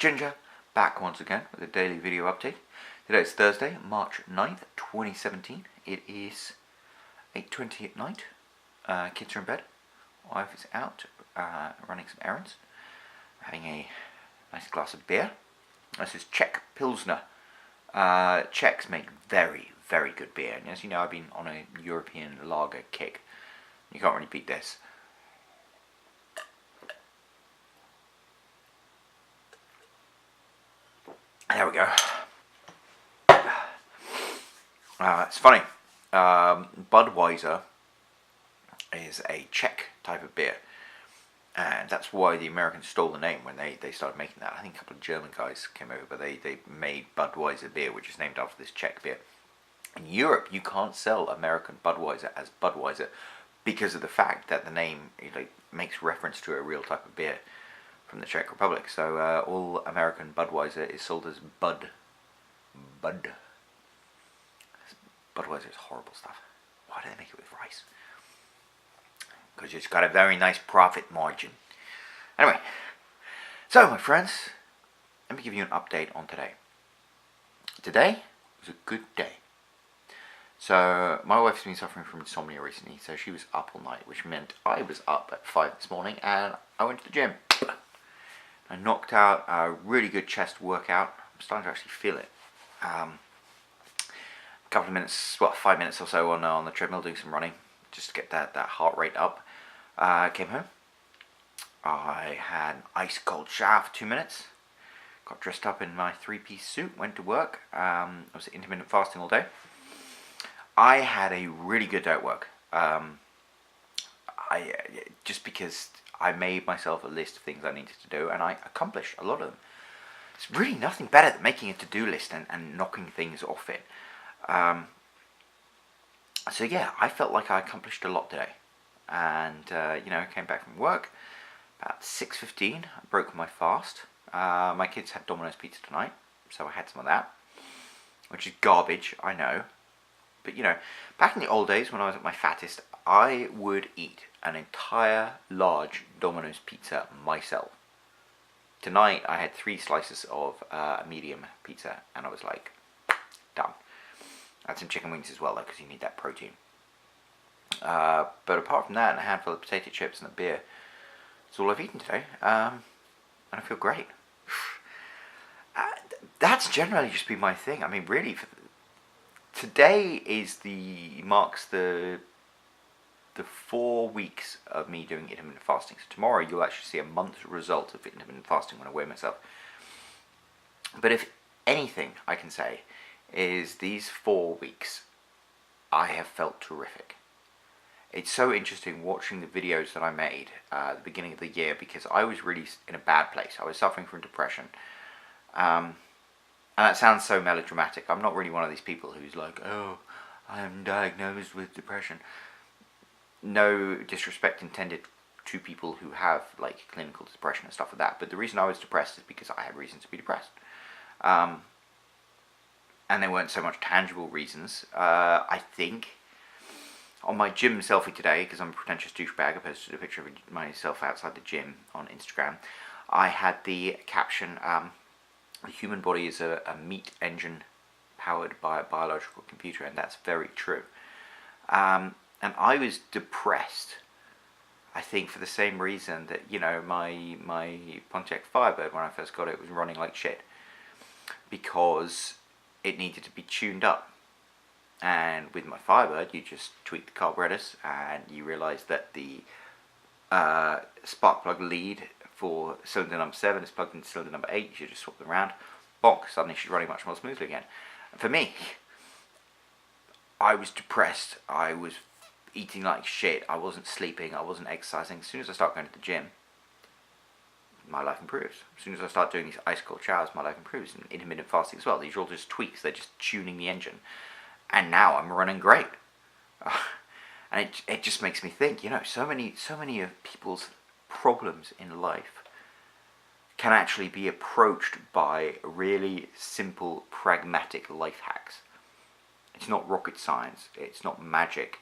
Ginger, back once again with a daily video update. Today is Thursday, March 9th, 2017. It is 8:20 at night. Kids are in bed. Wife is out running some errands. Having a nice glass of beer. This is Czech Pilsner. Czechs make very, very good beer. And as you know, I've been on a European lager kick. You can't really beat this. There we go. It's funny. Budweiser is a Czech type of beer. And that's why the Americans stole the name when they started making that. I think a couple of German guys came over, but they made Budweiser beer, which is named after this Czech beer. In Europe, you can't sell American Budweiser as Budweiser because of the fact that the name makes reference to a real type of beer from the Czech Republic. So all American Budweiser is sold as Bud. Budweiser is horrible stuff. Why do they make it with rice? Because it's got a very nice profit margin. Anyway, so my friends, let me give you an update on today. Today was a good day. So my wife's been suffering from insomnia recently, so she was up all night, which meant I was up at 5 this morning and I went to the gym. I knocked out a really good chest workout. I'm starting to actually feel it. A couple of minutes, 5 minutes or so on the treadmill doing some running, just to get that heart rate up. Came home. I had an ice cold shower for 2 minutes. Got dressed up in my 3-piece suit, went to work. I was intermittent fasting all day. I had a really good day at work. Just because I made myself a list of things I needed to do, and I accomplished a lot of them. It's really nothing better than making a to-do list and knocking things off it. So yeah, I felt like I accomplished a lot today. And, I came back from work about 6:15. I broke my fast. My kids had Domino's pizza tonight, so I had some of that, which is garbage, I know. But, back in the old days when I was at my fattest, I would eat an entire large Domino's pizza myself. Tonight, I had 3 slices of a medium pizza, and I was like, done. I had some chicken wings as well, though, because you need that protein. But apart from that, and a handful of potato chips and a beer, that's all I've eaten today. And I feel great. That's generally just been my thing. I mean, really, today marks the 4 weeks of me doing intermittent fasting. So tomorrow you'll actually see a month's result of intermittent fasting when I weigh myself. But if anything I can say is these 4 weeks I have felt terrific. It's so interesting watching the videos that I made at the beginning of the year, because I was really in a bad place. I was suffering from depression. And that sounds so melodramatic. I'm not really one of these people who's like, oh, I'm diagnosed with depression. No disrespect intended to people who have clinical depression and stuff like that. But the reason I was depressed is because I had reasons to be depressed. And there weren't so much tangible reasons. I think on my gym selfie today, because I'm a pretentious douchebag, I posted a picture of myself outside the gym on Instagram. I had the caption, the human body is a meat engine powered by a biological computer, and that's very true. And I was depressed, I think, for the same reason that, my Pontiac Firebird, when I first got it, was running like shit. Because it needed to be tuned up. And with my Firebird, you just tweak the carburetors, and you realise that the spark plug lead for cylinder number 7 is plugged into cylinder number 8. You should just swap them around. Bonk, suddenly she's running much more smoothly again. And for me, I was depressed. I was eating like shit. I wasn't sleeping. I wasn't exercising. As soon as I start going to the gym, my life improves. As soon as I start doing these ice cold showers, my life improves. And intermittent fasting as well. These are all just tweaks. They're just tuning the engine. And now I'm running great. And it just makes me think, so many of people's problems in life can actually be approached by really simple, pragmatic life hacks. It's not rocket science. It's not magic.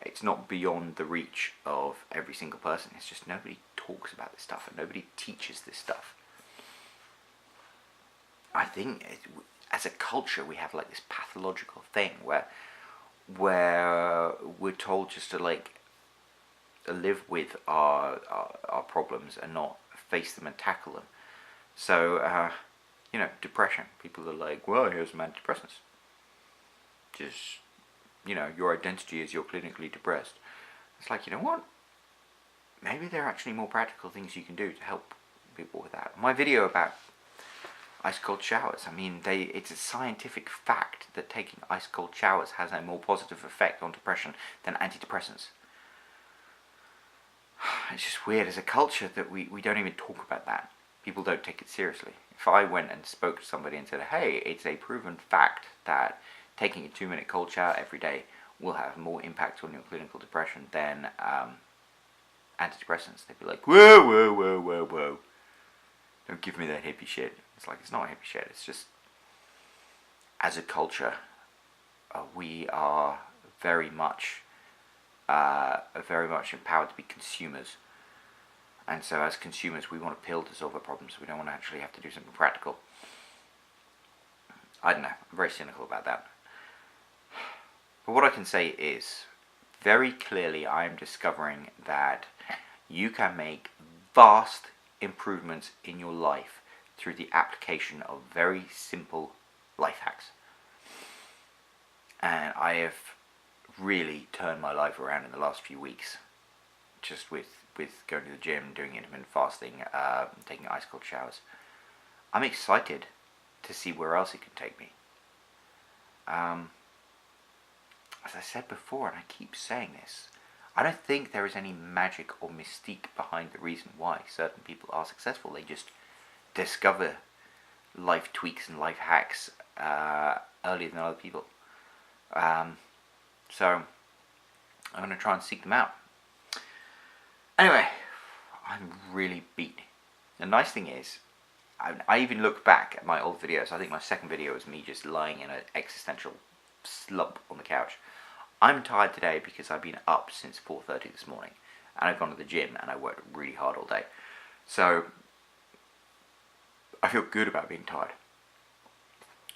It's not beyond the reach of every single person. It's just nobody talks about this stuff and nobody teaches this stuff. I think as a culture we have like this pathological thing where we're told just to like live with our problems and not face them and tackle them. So depression. People are like, well, here's some antidepressants. Just your identity is you're clinically depressed. It's like, you know what? Maybe there are actually more practical things you can do to help people with that. My video about ice cold showers. I mean, it's a scientific fact that taking ice cold showers has a more positive effect on depression than antidepressants. It's just weird as a culture that we don't even talk about that. People don't take it seriously. If I went and spoke to somebody and said, hey, it's a proven fact that taking a 2-minute cold shower every day will have more impact on your clinical depression than antidepressants, they'd be like, whoa, whoa, whoa, whoa, whoa. Don't give me that hippie shit. It's like, it's not hippie shit. It's just, as a culture, we are very much empowered to be consumers. And so as consumers, we want a pill to solve our problems. We don't want to actually have to do something practical. I don't know. I'm very cynical about that. But what I can say is, very clearly I am discovering that you can make vast improvements in your life through the application of very simple life hacks. And I have really turned my life around in the last few weeks, just with going to the gym, doing intermittent fasting, taking ice cold showers. I'm excited to see where else it can take me. As I said before, and I keep saying this, I don't think there is any magic or mystique behind the reason why certain people are successful. They just discover life tweaks and life hacks earlier than other people. So I'm going to try and seek them out. Anyway, I'm really beat. The nice thing is, I even looked back at my old videos. I think my second video was me just lying in an existential slump on the couch. I'm tired today because I've been up since 4:30 this morning, and I've gone to the gym and I worked really hard all day. So I feel good about being tired.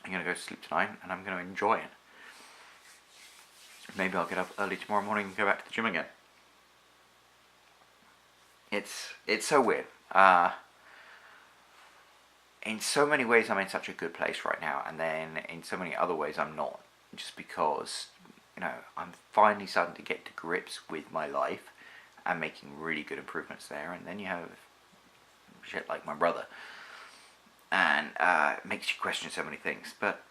I'm going to go to sleep tonight and I'm going to enjoy it. Maybe I'll get up early tomorrow morning and go back to the gym again. It's so weird. In so many ways I'm in such a good place right now, and then in so many other ways I'm not. Just because, I'm finally starting to get to grips with my life and making really good improvements there. And then you have shit like my brother, and it makes you question so many things. But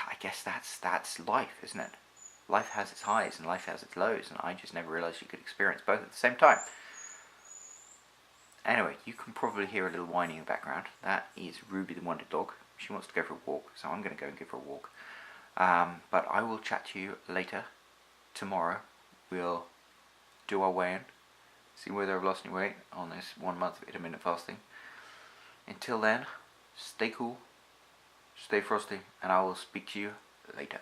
I guess that's life, isn't it? Life has its highs and life has its lows, and I just never realised you could experience both at the same time. Anyway, you can probably hear a little whining in the background. That is Ruby the Wonder Dog. She wants to go for a walk, so I'm going to go and give her a walk. But I will chat to you later. Tomorrow we'll do our weigh-in, see whether I've lost any weight on this 1 month of intermittent fasting. Until then, stay cool, stay frosty, and I will speak to you later.